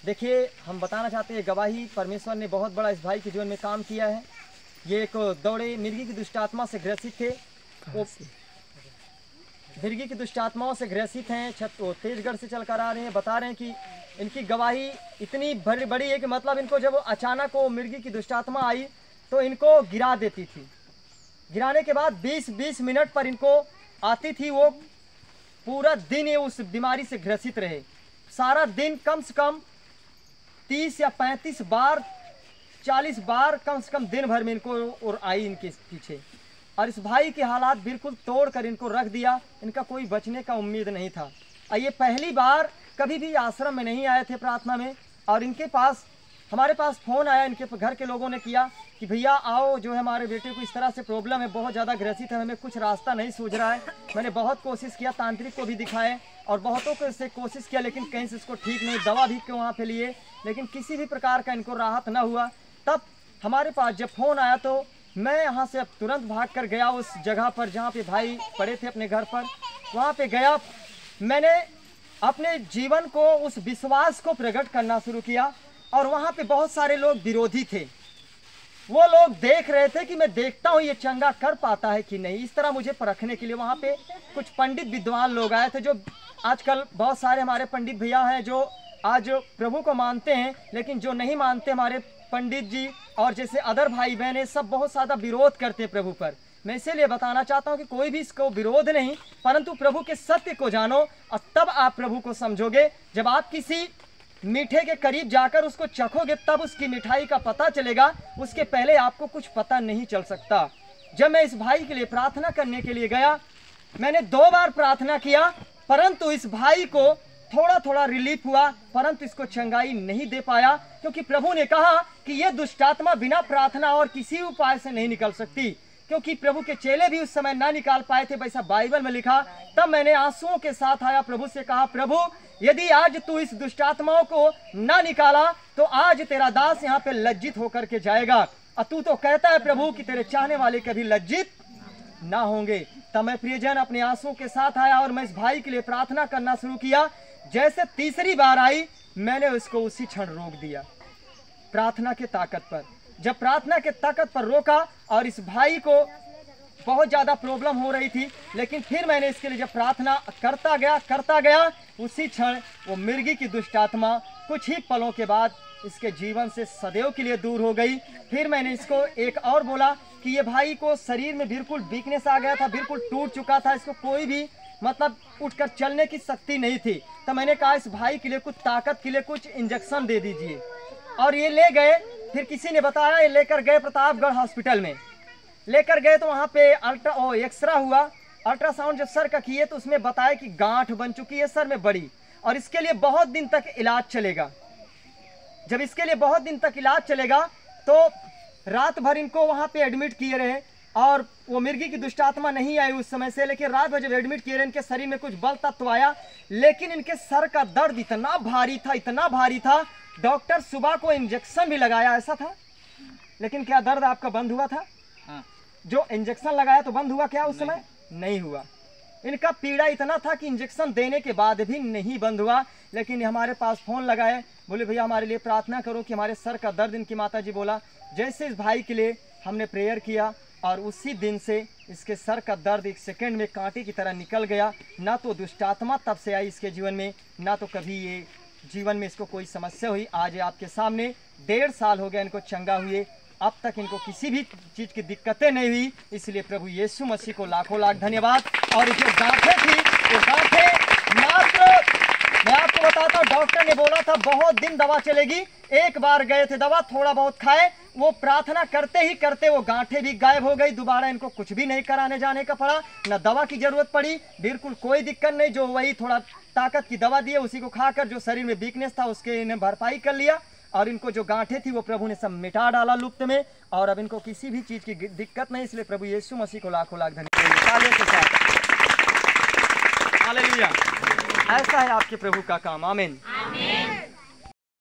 देखिए, हम बताना चाहते हैं गवाही परमेश्वर ने बहुत बड़ा इस भाई के जीवन में काम किया है। ये एक दौड़े मिर्गी की दुष्ट आत्मा से ग्रसित थे। वो मिर्गी की दुष्ट आत्माओं से ग्रसित हैं। वो तेजगढ़ से चलकर आ रहे हैं। बता रहे हैं कि इनकी गवाही इतनी बड़ी है कि मतलब इनको जब अचानक वो मिर्गी की दुष्ट आत्मा आई तो इनको गिरा देती थी। गिराने के बाद 20-20 मिनट पर इनको आती थी। वो पूरा दिन ये उस बीमारी से ग्रसित रहे। सारा दिन कम से कम 30 या 35 बार 40 बार कम से कम दिन भर में इनको और आई इनके पीछे। और इस भाई के हालात बिल्कुल तोड़ कर इनको रख दिया। इनका कोई बचने का उम्मीद नहीं था। ये पहली बार कभी भी आश्रम में नहीं आए थे प्रार्थना में। और इनके पास हमारे पास फ़ोन आया, इनके घर के लोगों ने किया कि भैया आओ, जो है हमारे बेटे को इस तरह से प्रॉब्लम है, बहुत ज़्यादा ग्रसित है, हमें कुछ रास्ता नहीं सूझ रहा है। मैंने बहुत कोशिश किया, तांत्रिक को भी दिखाए और बहुतों को इससे कोशिश किया, लेकिन कहीं से इसको ठीक नहीं, दवा भी क्यों वहाँ पे लिए, लेकिन किसी भी प्रकार का इनको राहत ना हुआ। तब हमारे पास जब फ़ोन आया तो मैं यहाँ से अब तुरंत भाग कर गया उस जगह पर जहाँ पे भाई पड़े थे अपने घर पर। वहाँ पे गया, मैंने अपने जीवन को, उस विश्वास को प्रकट करना शुरू किया। और वहाँ पे बहुत सारे लोग विरोधी थे। वो लोग देख रहे थे कि मैं देखता हूँ ये चंगा कर पाता है कि नहीं। इस तरह मुझे परखने के लिए वहाँ पे कुछ पंडित विद्वान लोग आए थे। जो आजकल बहुत सारे हमारे पंडित भैया हैं जो आज प्रभु को मानते हैं, लेकिन जो नहीं मानते हमारे पंडित जी और जैसे अदर भाई बहन सब बहुत ज़्यादा विरोध करते हैं प्रभु पर। मैं इसीलिए बताना चाहता हूँ कि कोई भी इसको विरोध नहीं, परंतु प्रभु के सत्य को जानो और तब आप प्रभु को समझोगे। जब आप किसी मीठे के करीब जाकर उसको चखोगे तब उसकी मिठाई का पता चलेगा, उसके पहले आपको कुछ पता नहीं चल सकता। जब मैं इस भाई के लिए प्रार्थना करने के लिए गया, मैंने 2 बार प्रार्थना किया, परंतु इस भाई को थोड़ा थोड़ा रिलीफ हुआ, परंतु इसको चंगाई नहीं दे पाया, क्योंकि प्रभु ने कहा कि यह दुष्टात्मा बिना प्रार्थना और किसी उपाय से नहीं निकल सकती। क्योंकि प्रभु के चेले भी उस समय ना निकाल पाए थे, वैसा बाइबल में लिखा। तब मैंने आंसुओं के साथ आया, प्रभु से कहा, प्रभु यदि आज तू इस दुष्टात्माओं को ना निकाला तो आज तेरा दास यहाँ पे लज्जित होकर के जाएगा। और तू तो कहता है प्रभु कि तेरे चाहने वाले कभी लज्जित ना होंगे। तब मैं प्रियजन अपने आंसुओं के साथ आया और मैं इस भाई के लिए प्रार्थना करना शुरू किया। जैसे तीसरी बार आई, मैंने उसको उसी क्षण रोक दिया प्रार्थना के ताकत पर। जब प्रार्थना के ताकत पर रोका और इस भाई को बहुत ज़्यादा प्रॉब्लम हो रही थी, लेकिन फिर मैंने इसके लिए जब प्रार्थना करता गया, उसी क्षण वो मिर्गी की दुष्ट आत्मा कुछ ही पलों के बाद इसके जीवन से सदैव के लिए दूर हो गई। फिर मैंने इसको एक और बोला कि ये भाई को शरीर में बिल्कुल वीकनेस आ गया था, बिल्कुल टूट चुका था, इसको कोई भी मतलब उठकर चलने की शक्ति नहीं थी। तो मैंने कहा इस भाई के लिए कुछ ताकत के लिए कुछ इंजेक्शन दे दीजिए। और ये ले गए। फिर किसी ने बताया, ये लेकर गए प्रतापगढ़ हॉस्पिटल में। लेकर गए तो वहाँ पे एक्सरा हुआ, अल्ट्रासाउंड जब सर का किए तो उसमें बताया कि गांठ बन चुकी है सर में बड़ी, और इसके लिए बहुत दिन तक इलाज चलेगा। जब इसके लिए बहुत दिन तक इलाज चलेगा तो रात भर इनको वहाँ पे एडमिट किए रहे। और वो मिर्गी की दुष्ट आत्मा नहीं आई उस समय से, लेकिन रात भर जब एडमिट किए रहे, इनके शरीर में कुछ बल तत्व आया, लेकिन इनके सर का दर्द इतना भारी था, डॉक्टर सुबह को इंजेक्शन भी लगाया ऐसा था। लेकिन क्या दर्द आपका बंद हुआ था? जो इंजेक्शन लगाया तो बंद हुआ क्या उस समय? नहीं हुआ। इनका पीड़ा इतना था कि इंजेक्शन देने के बाद भी नहीं बंद हुआ। लेकिन हमारे पास फ़ोन लगाए, बोले भैया हमारे लिए प्रार्थना करो कि हमारे सर का दर्द। इनकी माता जी बोला। जैसे इस भाई के लिए हमने प्रेयर किया और उसी दिन से इसके सर का दर्द 1 सेकेंड में कांटे की तरह निकल गया। ना तो दुष्टात्मा तब से आई इसके जीवन में, ना तो कभी ये जीवन में इसको कोई समस्या हुई। आज आपके सामने 1.5 साल हो गया इनको चंगा हुए, अब तक इनको किसी भी चीज़ की दिक्कतें नहीं हुई। इसलिए प्रभु यीशु मसीह को लाखों लाख धन्यवाद। और जो गांठें थी वो गांठें मात्र, मैं आपको बताता हूँ, डॉक्टर ने बोला था बहुत दिन दवा चलेगी। एक बार गए थे, दवा थोड़ा बहुत खाए, वो प्रार्थना करते ही करते वो गांठें भी गायब हो गई। दोबारा इनको कुछ भी नहीं कराने जाने का पड़ा, न दवा की जरूरत पड़ी, बिल्कुल कोई दिक्कत नहीं। जो वही थोड़ा ताकत की दवा दी है उसी को खाकर जो शरीर में वीकनेस था उसके इन्हें भरपाई कर लिया। और इनको जो गांठें थी वो प्रभु ने सब मिटा डाला लुप्त में, और अब इनको किसी भी चीज़ की दिक्कत नहीं। इसलिए प्रभु यीशु मसीह को लाखों लाख धन्यवाद। हालेलुया। ऐसा है आपके प्रभु का काम। आमीन।